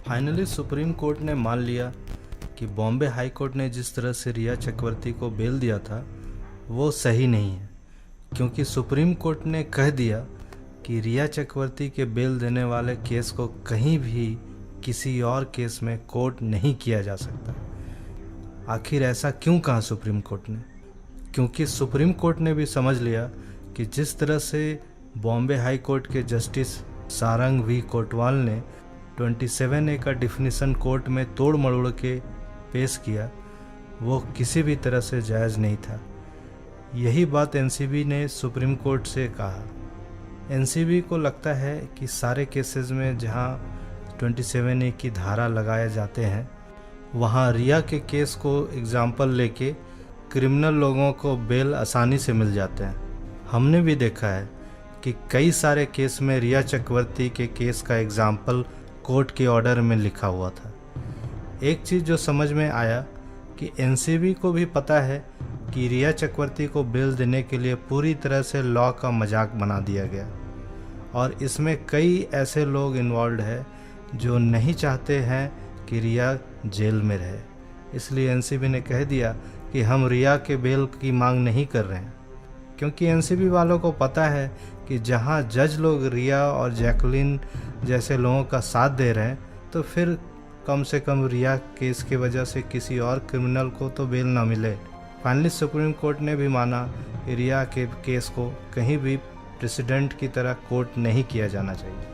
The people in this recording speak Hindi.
फाइनली सुप्रीम कोर्ट ने मान लिया कि बॉम्बे हाई कोर्ट ने जिस तरह से रिया चक्रवर्ती को बेल दिया था वो सही नहीं है, क्योंकि सुप्रीम कोर्ट ने कह दिया कि रिया चक्रवर्ती के बेल देने वाले केस को कहीं भी किसी और केस में कोर्ट नहीं किया जा सकता। आखिर ऐसा क्यों कहा सुप्रीम कोर्ट ने? क्योंकि सुप्रीम कोर्ट ने भी समझ लिया कि जिस तरह से बॉम्बे हाई कोर्ट के जस्टिस सारंग वी कोटवाल ने 27A का डिफिनीशन कोर्ट में तोड़ मरोड़ के पेश किया, वो किसी भी तरह से जायज़ नहीं था। यही बात एनसीबी ने सुप्रीम कोर्ट से कहा। एनसीबी को लगता है कि सारे केसेस में जहां 27A की धारा लगाए जाते हैं वहां रिया के केस को एग्जाम्पल लेके क्रिमिनल लोगों को बेल आसानी से मिल जाते हैं। हमने भी देखा है कि कई सारे केस में रिया चक्रवर्ती के केस का एग्जाम्पल कोर्ट के ऑर्डर में लिखा हुआ था। एक चीज़ जो समझ में आया कि एनसीबी को भी पता है कि रिया चक्रवर्ती को बेल देने के लिए पूरी तरह से लॉ का मजाक बना दिया गया और इसमें कई ऐसे लोग इन्वॉल्व हैं जो नहीं चाहते हैं कि रिया जेल में रहे। इसलिए एनसीबी ने कह दिया कि हम रिया के बेल की मांग नहीं कर रहे हैं, क्योंकि एनसीबी वालों को पता है कि जहां जज लोग रिया और जैकलिन जैसे लोगों का साथ दे रहे हैं तो फिर कम से कम रिया केस की वजह से किसी और क्रिमिनल को तो बेल ना मिले। फाइनली सुप्रीम कोर्ट ने भी माना कि रिया के केस को कहीं भी प्रेसिडेंट की तरह कोर्ट नहीं किया जाना चाहिए।